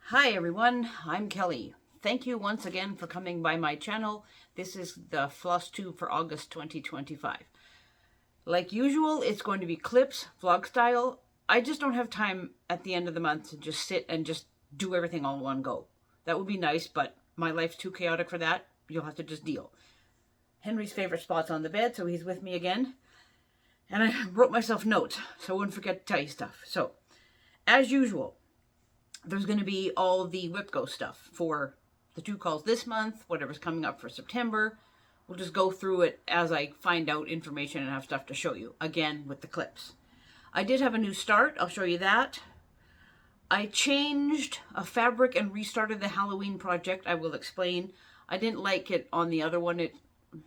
Hi everyone, I'm Kelly. Thank you once again for coming by my channel. This is the Floss Tube for August 2025. Like usual, it's going to be clips, vlog style. I just don't have time at the end of the month to just sit and just do everything all in one go. That would be nice, but my life's too chaotic for that. You'll have to just deal. Henry's favorite spot's on the bed, so he's with me again. And I wrote myself notes, so I wouldn't forget to tell you stuff. So, as usual, there's going to be all the WIPGO stuff for the 2 calls this month, whatever's coming up for September. We'll just go through it as I find out information and have stuff to show you, again, with the clips. I did have a new start. I'll show you that. I changed a fabric and restarted the Halloween project. I will explain. I didn't like it on the other one.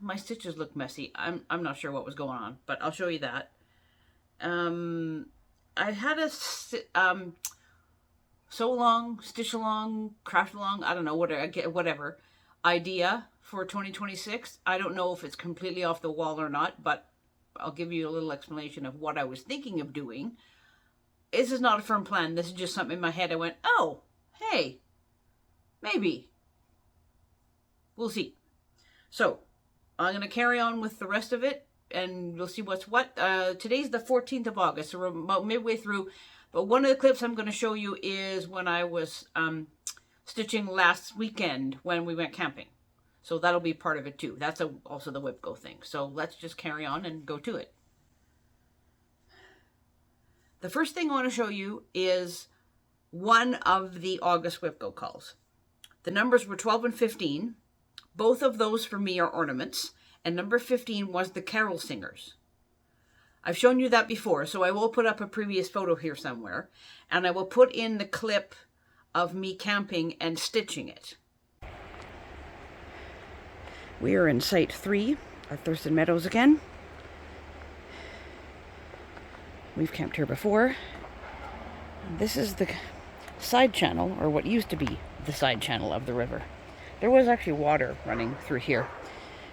My stitches look messy. I'm not sure what was going on, but I'll show you that. I had a sew along, stitch along, craft along, I don't know, whatever idea for 2026. I don't know if it's completely off the wall or not, but I'll give you a little explanation of what I was thinking of doing. This is not a firm plan. This is just something in my head. I went, oh, hey, maybe. We'll see. So I'm going to carry on with the rest of it, and we'll see what's what. Today's the 14th of August, so we're about midway through. But one of the clips I'm going to show you is when I was stitching last weekend when we went camping. So that'll be part of it too. That's also the WIPGO thing. So let's just carry on and go to it. The first thing I want to show you is one of the August WIPGO calls. The numbers were 12 and 15. Both of those for me are ornaments. And number 15 was the carol singers. I've shown you that before, so I will put up a previous photo here somewhere, and I will put in the clip of me camping and stitching it. We are in Site 3 at Thurston Meadows again. We've camped here before. This is the side channel, or what used to be the side channel of the river. There was actually water running through here.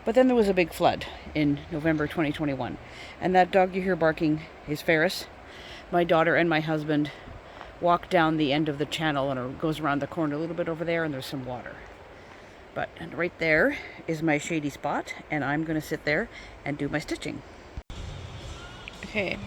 But then there was a big flood in November 2021. And that dog you hear barking is Ferris. My daughter and my husband walk down the end of the channel, and it goes around the corner a little bit over there, and there's some water. But right there is my shady spot, and I'm going to sit there and do my stitching. Okay.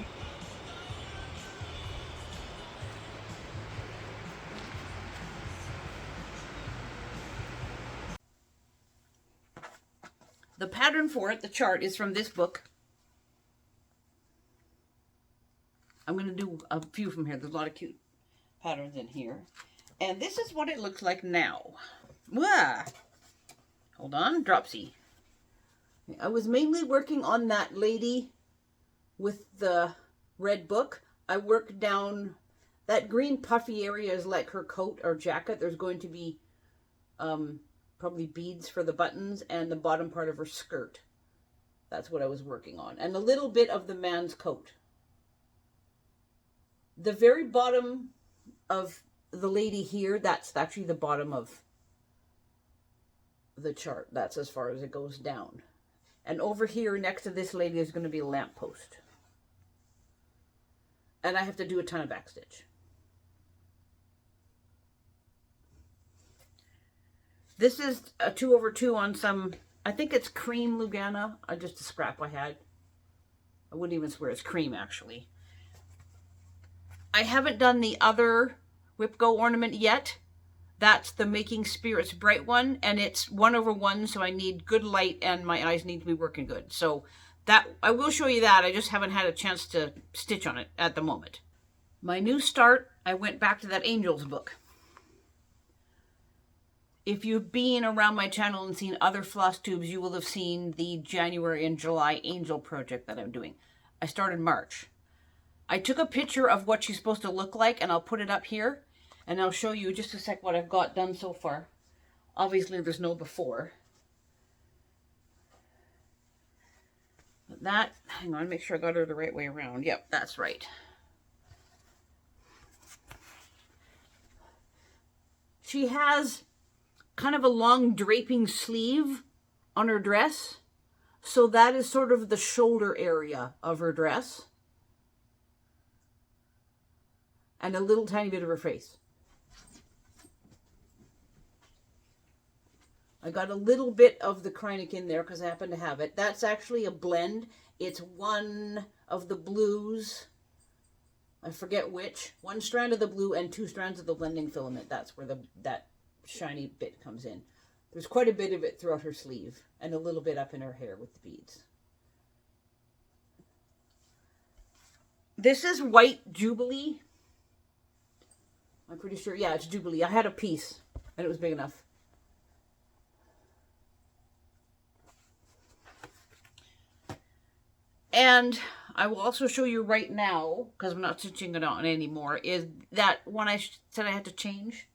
The pattern for it, the chart, is from this book. I'm going to do a few from here. There's a lot of cute patterns in here. And this is what it looks like now. Wah! Hold on, dropsy. I was mainly working on that lady with the red book. I worked down, that green puffy area is like her coat or jacket. There's going to be probably beads for the buttons and the bottom part of her skirt. That's what I was working on. And a little bit of the man's coat. The very bottom of the lady here, that's actually the bottom of the chart. That's as far as it goes down. And over here next to this lady is going to be a lamppost. And I have to do a ton of backstitch. This is a 2/2 on some, I think it's cream Lugana. Just a scrap I had. I wouldn't even swear it's cream, actually. I haven't done the other WIPGO ornament yet. That's the Making Spirits Bright one, and it's 1/1, so I need good light and my eyes need to be working good. So that I will show you that. I just haven't had a chance to stitch on it at the moment. My new start, I went back to that Angels book. If you've been around my channel and seen other floss tubes, you will have seen the January and July angel project that I'm doing. I started March. I took a picture of what she's supposed to look like, and I'll put it up here, and I'll show you just a sec what I've got done so far. Obviously, there's no before. But that, hang on, make sure I got her the right way around. Yep, that's right. She has kind of a long draping sleeve on her dress. So that is sort of the shoulder area of her dress. And a little tiny bit of her face. I got a little bit of the Kreinik in there because I happen to have it. That's actually a blend. It's one of the blues. I forget which. One strand of the blue and 2 strands of the blending filament. That's where that shiny bit comes in. There's quite a bit of it throughout her sleeve and a little bit up in her hair with the beads. This is White Jubilee. I'm pretty sure, yeah, it's Jubilee. I had a piece and it was big enough. And I will also show you right now, because I'm not stitching it on anymore, is that one I said I had to change.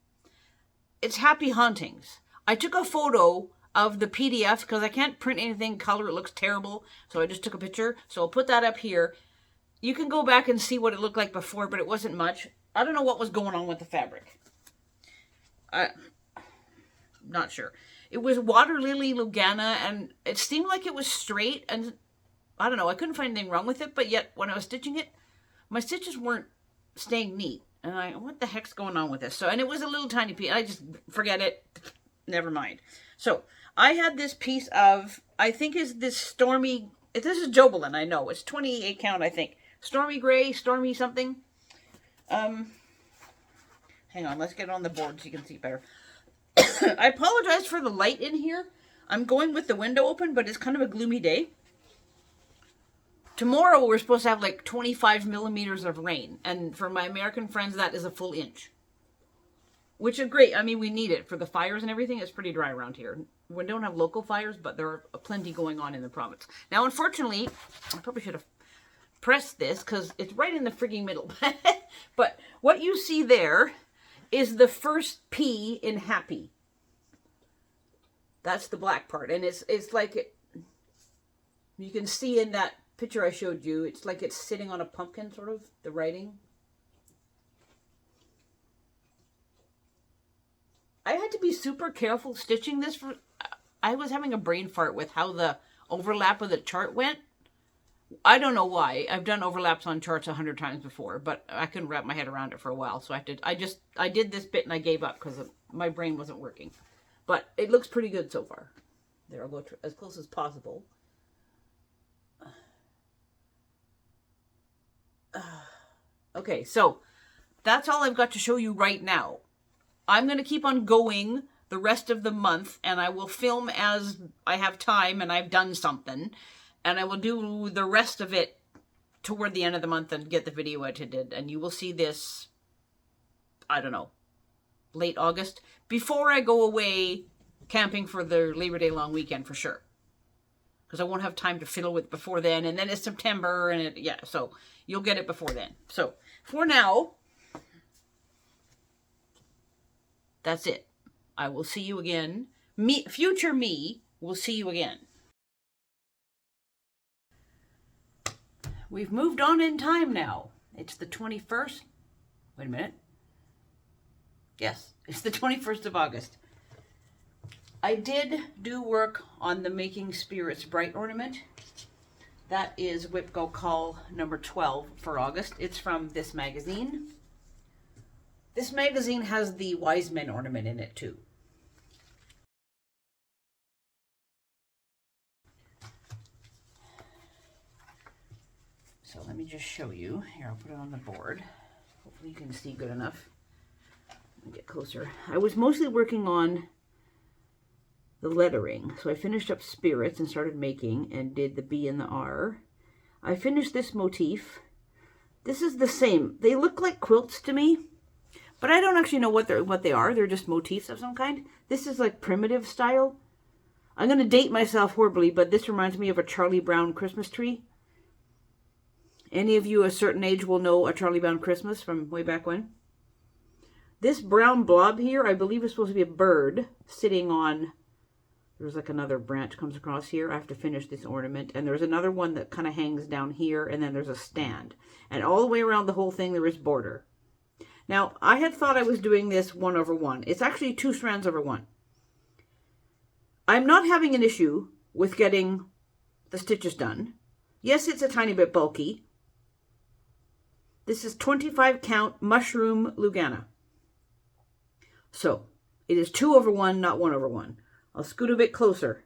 It's Happy Hauntings. I took a photo of the PDF because I can't print anything color. It looks terrible. So I just took a picture. So I'll put that up here. You can go back and see what it looked like before, but it wasn't much. I don't know what was going on with the fabric. Not sure. It was Water Lily Lugana, and it seemed like it was straight, and I don't know, I couldn't find anything wrong with it, but yet when I was stitching it, my stitches weren't staying neat. And what the heck's going on with this? So, and it was a little tiny piece. I just, forget it. Never mind. So, I had this piece of, I think is this Stormy, this is Jobelin, I know. It's 28 count, I think. Stormy Gray, Stormy something. Hang on, let's get it on the board so you can see better. I apologize for the light in here. I'm going with the window open, but it's kind of a gloomy day. Tomorrow we're supposed to have like 25 millimeters of rain. And for my American friends, that is a full inch. Which is great. I mean, we need it for the fires and everything. It's pretty dry around here. We don't have local fires, but there are plenty going on in the province. Now, unfortunately, I probably should have pressed this because it's right in the frigging middle. But what you see there is the first P in Happy. That's the black part. And it's like, you can see in that picture I showed you, it's like it's sitting on a pumpkin, sort of, the writing. I had to be super careful stitching this. I was having a brain fart with how the overlap of the chart went. I don't know why. I've done overlaps on charts 100 times before, but I couldn't wrap my head around it for a while. So I did this bit and I gave up because my brain wasn't working. But it looks pretty good so far. There, I'll go as close as possible. Okay, so that's all I've got to show you right now. I'm going to keep on going the rest of the month, and I will film as I have time and I've done something. And I will do the rest of it toward the end of the month and get the video edited. And you will see this, I don't know, late August, before I go away camping for the Labor Day long weekend for sure. Because I won't have time to fiddle with it before then. And then it's September, and yeah, so you'll get it before then. So for now, that's it. I will see you again. Future me will see you again. We've moved on in time now. It's the 21st. Wait a minute. Yes, it's the 21st of August. I did do work on the Making Spirits Bright ornament. That is WIPGO Call number 12 for August. It's from this magazine. This magazine has the Wise Men ornament in it too. So let me just show you. Here, I'll put it on the board. Hopefully you can see good enough. Let me get closer. I was mostly working on the lettering. So I finished up spirits and started making and did the B and the R. I finished this motif. This is the same. They look like quilts to me, but I don't actually know what they are. They're just motifs of some kind. This is like primitive style. I'm going to date myself horribly, but this reminds me of a Charlie Brown Christmas tree. Any of you a certain age will know a Charlie Brown Christmas from way back when. This brown blob here, I believe is supposed to be a bird sitting on, there's like another branch comes across here. I have to finish this ornament. And there's another one that kind of hangs down here, and then there's a stand. And all the way around the whole thing there is border. Now, I had thought I was doing this 1/1. It's actually 2 strands over 1. I'm not having an issue with getting the stitches done. Yes, it's a tiny bit bulky. This is 25 count mushroom Lugana. So, it is 2/1, not 1/1. I'll scoot a bit closer.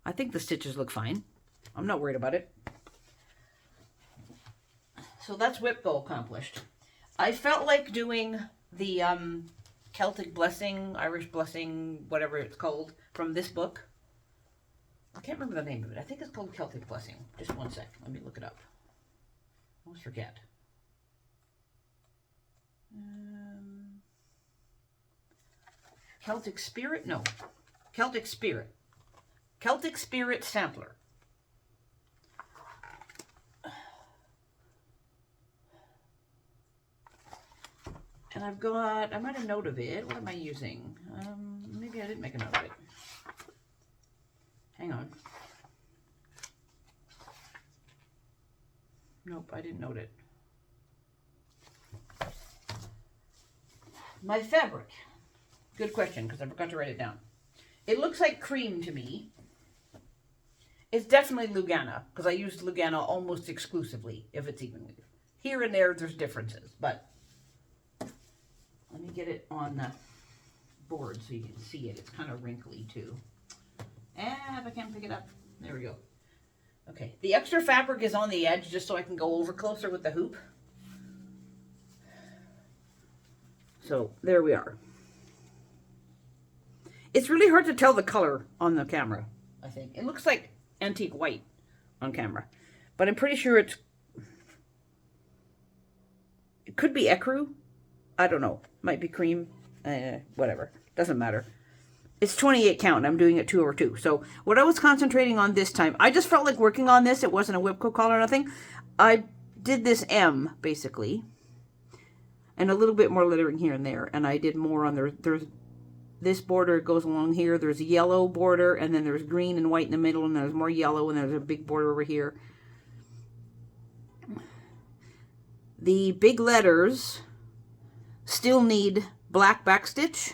I think the stitches look fine. I'm not worried about it. So that's WIPGO accomplished. I felt like doing the Celtic Blessing, Irish Blessing, whatever it's called, from this book. I can't remember the name of it. I think it's called Celtic Blessing. Just one sec. Let me look it up. I always forget. Celtic Spirit? No. Celtic Spirit. Celtic Spirit Sampler. And I've got, I made a note of it. What am I using? Maybe I didn't make a note of it. Hang on. Nope, I didn't note it. My fabric. Good question, because I forgot to write it down. It looks like cream to me. It's definitely Lugana, because I used Lugana almost exclusively, if it's even weave. Here and there, there's differences, but let me get it on the board so you can see it. It's kind of wrinkly too. And if I can't pick it up, there we go. Okay, the extra fabric is on the edge just so I can go over closer with the hoop. So there we are. It's really hard to tell the color on the camera, I think. It looks like antique white on camera, but I'm pretty sure it could be ecru. I don't know. Might be cream. Whatever. Doesn't matter. It's 28 count. I'm doing it 2 over 2. So what I was concentrating on this time, I just felt like working on this. It wasn't a WIPGO collar or nothing. I did this M, basically. And a little bit more lettering here and there. And I did more on there's this border goes along here. There's a yellow border. And then there's green and white in the middle. And there's more yellow. And there's a big border over here. The big letters still need black backstitch,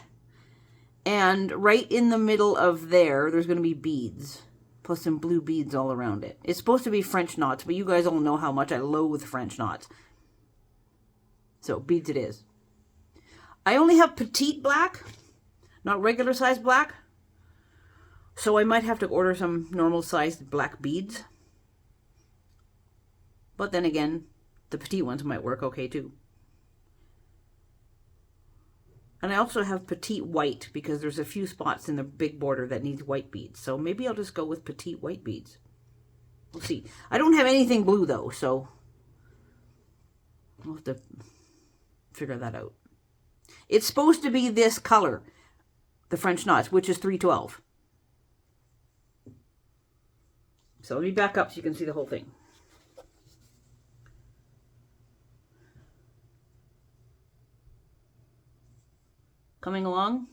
and right in the middle of there's going to be beads, plus some blue beads all around it. It's supposed to be French knots, but you guys all know how much I loathe French knots. So beads it is. I only have petite black, not regular size black, so I might have to order some normal sized black beads. But then again, the petite ones might work okay too. And I also have petite white because there's a few spots in the big border that needs white beads. So maybe I'll just go with petite white beads. We'll see. I don't have anything blue though, so we'll have to figure that out. It's supposed to be this color, the French knots, which is 312. So let me back up so you can see the whole thing. Coming along.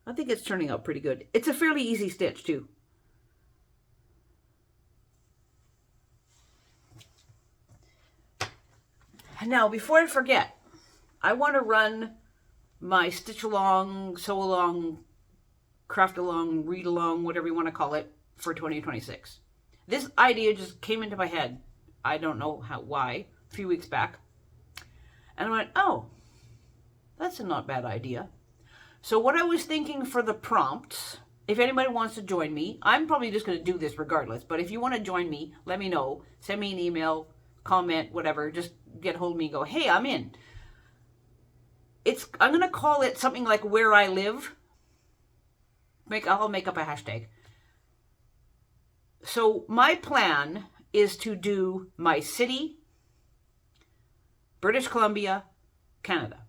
I think it's turning out pretty good. It's a fairly easy stitch too. Now, before I forget, I want to run my stitch along, sew along, craft along, read along, whatever you want to call it, for 2026. This idea just came into my head. I don't know why, a few weeks back. And I went, oh, that's a not bad idea. So what I was thinking for the prompts, if anybody wants to join me, I'm probably just going to do this regardless. But if you want to join me, let me know. Send me an email, comment, whatever. Just get hold of me and go, hey, I'm in. I'm going to call it something like Where I Live. I'll make up a hashtag. So my plan is to do my city, British Columbia, Canada.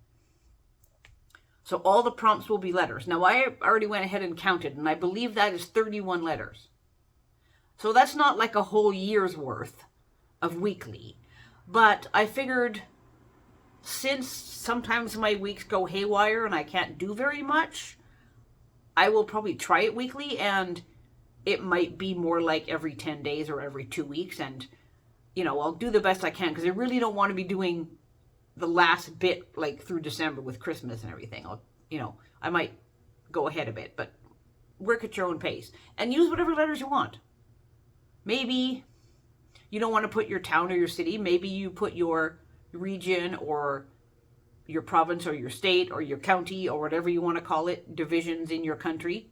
So all the prompts will be letters. Now, I already went ahead and counted, and I believe that is 31 letters. So that's not like a whole year's worth of weekly. But I figured since sometimes my weeks go haywire and I can't do very much, I will probably try it weekly, and it might be more like every 10 days or every 2 weeks. And, I'll do the best I can because I really don't want to be doing the last bit like through December with Christmas and everything. I might go ahead a bit, but work at your own pace and use whatever letters you want. Maybe you don't want to put your town or your city. Maybe you put your region or your province or your state or your county or whatever you want to call it, divisions in your country.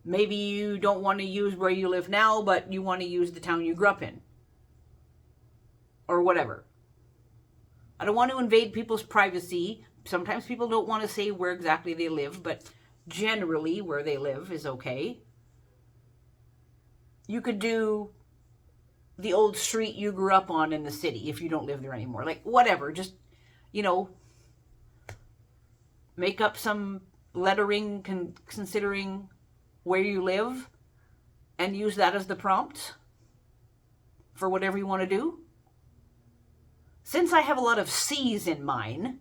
Maybe you don't want to use where you live now, but you want to use the town you grew up in. Or whatever. I don't want to invade people's privacy. Sometimes people don't want to say where exactly they live, but generally where they live is okay. You could do the old street you grew up on in the city if you don't live there anymore. Like, whatever. Just, you know, make up some lettering considering where you live and use that as the prompt for whatever you want to do. Since I have a lot of C's in mine,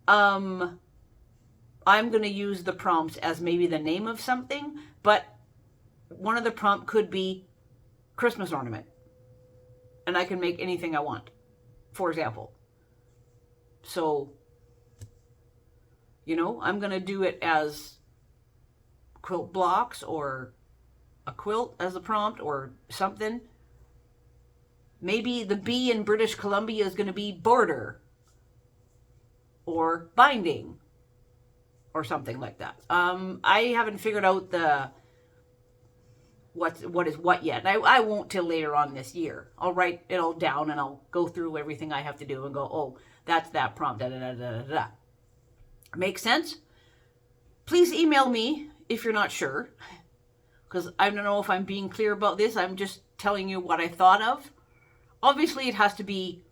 I'm going to use the prompt as maybe the name of something, but one of the prompt could be Christmas ornament. And I can make anything I want, for example. So, you know, I'm going to do it as quilt blocks or a quilt as a prompt or something. Maybe the B in British Columbia is going to be border or binding or something like that. I haven't figured out the what is what yet. I won't till later on this year. I'll write it all down and I'll go through everything I have to do and go, oh, that's that prompt. Da, da, da, da, da. Make sense? Please email me if you're not sure, because I don't know if I'm being clear about this. I'm just telling you what I thought of. Obviously, it has to be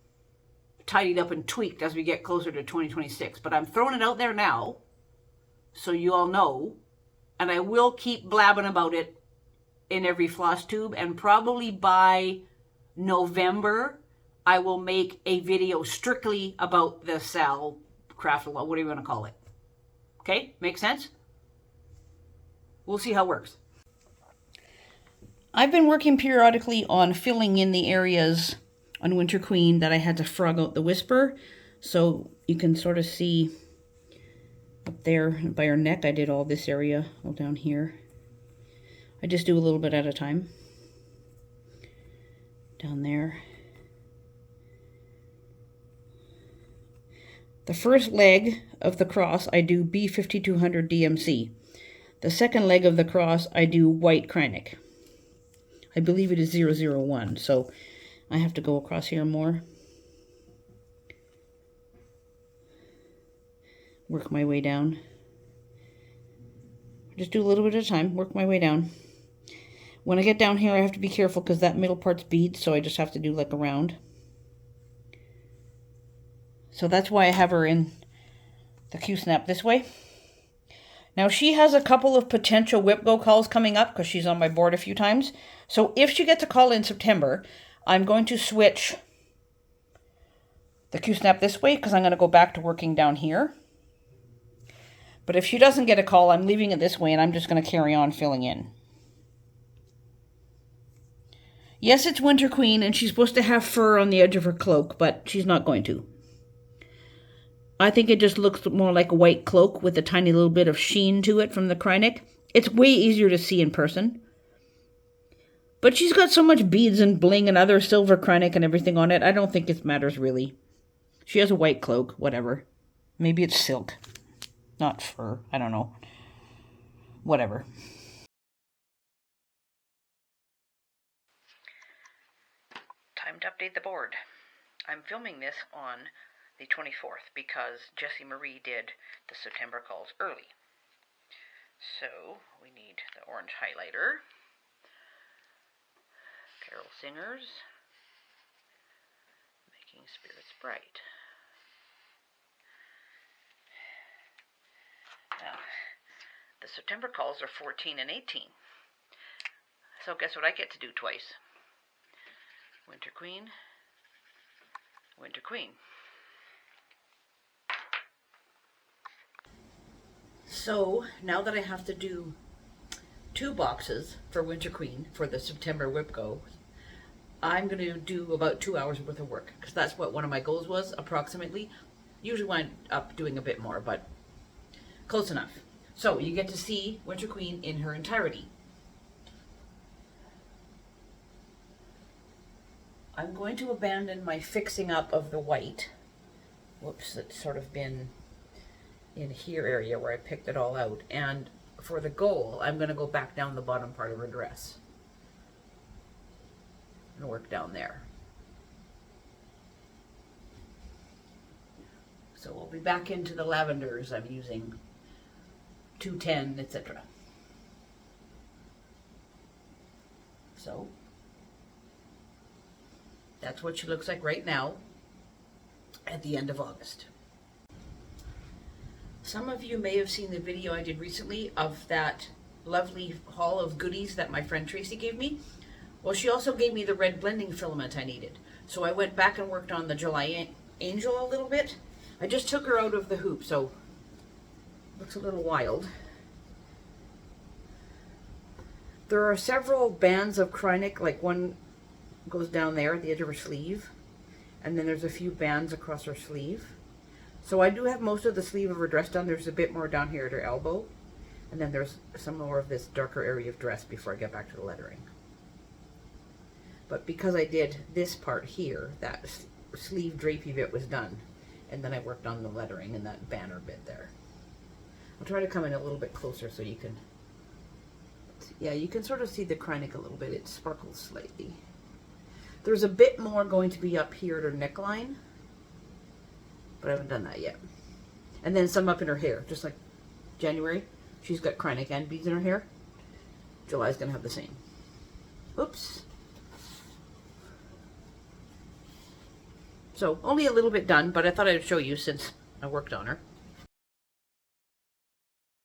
tidied up and tweaked as we get closer to 2026, but I'm throwing it out there now so you all know, and I will keep blabbing about it in every Floss Tube, and probably by November, I will make a video strictly about the SAL craft, what do you want to call it? Okay, make sense? We'll see how it works. I've been working periodically on filling in the areas on Winter Queen that I had to frog out the whisper. So you can sort of see up there by her neck, I did all this area, all down here. I just do a little bit at a time. Down there. The first leg of the cross, I do B5200 DMC. The second leg of the cross, I do white Kreinik. I believe it is 001, so I have to go across here more. Work my way down. Just do a little bit at a time, work my way down. When I get down here, I have to be careful because that middle part's beads, so I just have to do like a round. So that's why I have her in the Q-snap this way. Now she has a couple of potential WIPGO calls coming up because she's on my board a few times. So if she gets a call in September, I'm going to switch the Q-snap this way because I'm going to go back to working down here. But if she doesn't get a call, I'm leaving it this way and I'm just going to carry on filling in. Yes, it's Winter Queen and she's supposed to have fur on the edge of her cloak, but she's not going to. I think it just looks more like a white cloak with a tiny little bit of sheen to it from the Kreinik. It's way easier to see in person. But she's got so much beads and bling and other silver Kreinik and everything on it, I don't think it matters really. She has a white cloak, whatever. Maybe it's silk. Not fur, I don't know. Whatever. Time to update the board. I'm filming this on the 24th because Jessie Marie did the September calls early. So we need the orange highlighter, Carol Singers, Making Spirits Bright. Now, the September calls are 14 and 18. So guess what I get to do twice? Winter Queen, Winter Queen. So now that I have to do 2 boxes for Winter Queen for the September WIPGO, I'm going to do about 2 hours worth of work because that's what one of my goals was approximately. Usually wind up doing a bit more, but close enough. So you get to see Winter Queen in her entirety. I'm going to abandon my fixing up of the white. Whoops, it's sort of been in here area where I picked it all out. And for the goal, I'm going to go back down the bottom part of her dress and work down there. So we'll be back into the lavenders I'm using, 210, etc. So that's what she looks like right now at the end of August. Some of you may have seen the video I did recently of that lovely haul of goodies that my friend Tracy gave me. Well, she also gave me the red blending filament I needed. So I went back and worked on the July Angel a little bit. I just took her out of the hoop, so it looks a little wild. There are several bands of Krynic, like one goes down there at the edge of her sleeve, and then there's a few bands across her sleeve. So I do have most of the sleeve of her dress done. There's a bit more down here at her elbow, and then there's some more of this darker area of dress before I get back to the lettering. But because I did this part here, that sleeve drapey bit was done, and then I worked on the lettering and that banner bit there. I'll try to come in a little bit closer so you can, yeah, you can sort of see the Krynic a little bit. It sparkles slightly. There's a bit more going to be up here at her neckline, but I haven't done that yet. And then some up in her hair, just like January. She's got Krynic and beads in her hair. July's going to have the same. Oops. So only a little bit done, but I thought I'd show you since I worked on her.